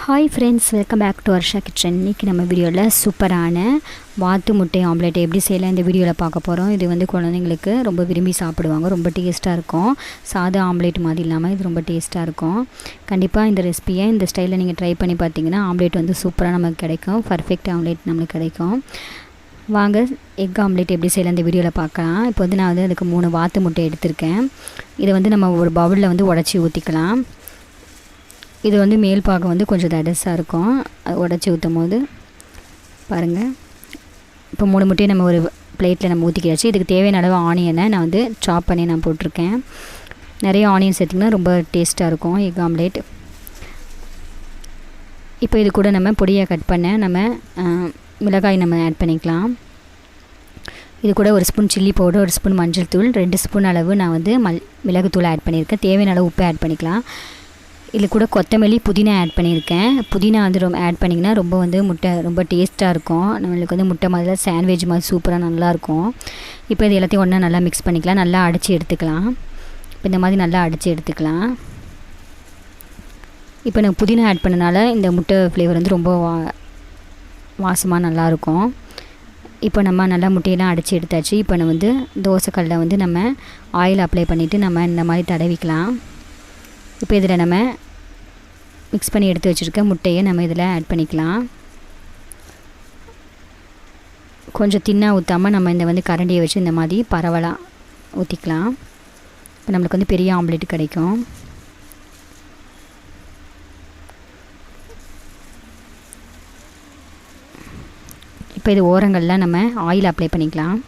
Hi friends, welcome back to Varsha kitchen. இன்றைக்கி நம்ம வீடியோவில் சூப்பரான வாத்து முட்டை ஆம்லேட் எப்படி செய்யலாம் இந்த வீடியோவில் பார்க்க போகிறோம். இது வந்து குழந்தைங்களுக்கு ரொம்ப விரும்பி சாப்பிடுவாங்க. ரொம்ப டேஸ்ட்டாக இருக்கும். சாதா ஆம்லேட் மாதிரி இல்லாமல் இது ரொம்ப டேஸ்ட்டாக இருக்கும். கண்டிப்பாக இந்த ரெசிபியை இந்த ஸ்டைலில் நீங்கள் ட்ரை பண்ணி பார்த்தீங்கன்னா ஆம்லேட் வந்து சூப்பராக நமக்கு கிடைக்கும். பர்ஃபெக்ட் ஆம்லேட் நம்மளுக்கு கிடைக்கும். வாங்க எக் ஆம்லேட் எப்படி செய்யலாம் இந்த வீடியோவில் பார்க்கலாம். இப்போ வந்து நான் வந்து அதுக்கு 3 வாத்து முட்டை எடுத்திருக்கேன். இதை வந்து நம்ம ஒரு பவுலில் வந்து உடச்சி ஊற்றிக்கலாம். இது வந்து மேல் பாகம் வந்து கொஞ்சம் தடசாக இருக்கும். உடச்சி ஊற்றும் போது பாருங்கள். இப்போ 3 முட்டையை நம்ம ஒரு பிளேட்டில் நம்ம ஊற்றிக்கியாச்சு. இதுக்கு தேவையான அளவு ஆனியனை நான் வந்து சாப் பண்ணி நான் போட்டிருக்கேன். நிறைய ஆனியன் சேர்த்திங்கன்னா ரொம்ப டேஸ்ட்டாக இருக்கும் எக் ஆம்லேட். இப்போ இது கூட நம்ம பொடியாக கட் பண்ண நம்ம மிளகாய் நம்ம ஆட் பண்ணிக்கலாம். இது கூட ஒரு ஸ்பூன் சில்லி பவுடர், ஒரு ஸ்பூன் மஞ்சள் தூள், 2 ஸ்பூன் அளவு நான் வந்து மிளகுத்தூள் ஆட் பண்ணியிருக்கேன். தேவையான அளவு உப்பு ஆட் பண்ணிக்கலாம். இதில் கூட கொத்தமல்லி, புதினா ஆட் பண்ணியிருக்கேன். புதினா வந்து ரொம்ப ஆட் பண்ணிங்கன்னா ரொம்ப வந்து முட்டை ரொம்ப டேஸ்ட்டாக இருக்கும். நம்மளுக்கு வந்து முட்டை மாதிரி சாண்ட்விச் மாதிரி சூப்பராக நல்லாயிருக்கும். இப்போ இது எல்லாத்தையும் ஒன்றா நல்லா மிக்ஸ் பண்ணிக்கலாம். நல்லா அடித்து எடுத்துக்கலாம். இப்போ இந்த மாதிரி நல்லா அடித்து எடுத்துக்கலாம். இப்போ எனக்கு புதினா ஆட் பண்ணனால இந்த முட்டை ஃப்ளேவர் வந்து ரொம்ப வாசமாக நல்லாயிருக்கும். இப்போ நம்ம நல்லா முட்டையெல்லாம் அடித்து எடுத்தாச்சு. இப்போ நம்ம வந்து தோசைக்கல்லில் வந்து நம்ம ஆயில் அப்ளை பண்ணிவிட்டு நம்ம இந்த மாதிரி தடவிக்கலாம். இப்போ இதில் நம்ம மிக்ஸ் பண்ணி எடுத்து வச்சுருக்க முட்டையை நம்ம இதில் ஆட் பண்ணிக்கலாம். கொஞ்சம் தின்னாக ஊற்றாமல் நம்ம இந்த வந்து கரண்டியை வச்சு இந்த மாதிரி பரவலாக ஊற்றிக்கலாம். இப்போ நம்மளுக்கு வந்து பெரிய ஆம்லேட் கிடைக்கும். இப்போ இது ஓரங்களில் நம்ம ஆயில் அப்ளை பண்ணிக்கலாம்.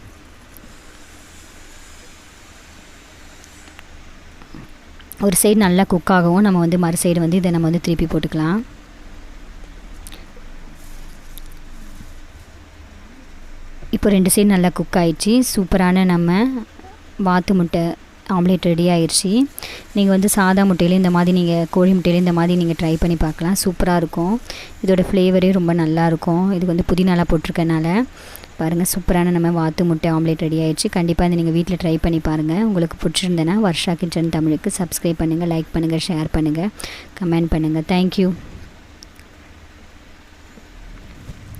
ஒரு சைடு நல்லா குக் ஆகவும் நம்ம வந்து மறு சைடு வந்து இதை நம்ம வந்து திருப்பி போட்டுக்கலாம். இப்போ 2 சைடு நல்லா குக் ஆகிடுச்சு. சூப்பரான நம்ம வாத்து முட்டை ஆம்லேட் ரெடி ஆயிடுச்சு. நீங்கள் வந்து சாதா முட்டையிலே இந்த மாதிரி நீங்கள் கோழி முட்டையிலே இந்த மாதிரி நீங்கள் ட்ரை பண்ணி பார்க்கலாம். சூப்பராக இருக்கும். இதோட ஃப்ளேவரே ரொம்ப நல்லாயிருக்கும். இது வந்து புதினாலாம் போட்டிருக்கனால பாருங்கள், சூப்பரான நம்ம வாத்து முட்டை ஆம்லேட் ரெடி ஆயிடுச்சு. கண்டிப்பாக இதை நீங்கள் வீட்டில் ட்ரை பண்ணி பாருங்கள். உங்களுக்கு பிடிச்சிருந்தேன்னா வர்ஷா கிச்சன் தமிழுக்கு சப்ஸ்கிரைப் பண்ணுங்கள், லைக் பண்ணுங்கள், ஷேர் பண்ணுங்கள், கமெண்ட் பண்ணுங்கள். தேங்க்யூ.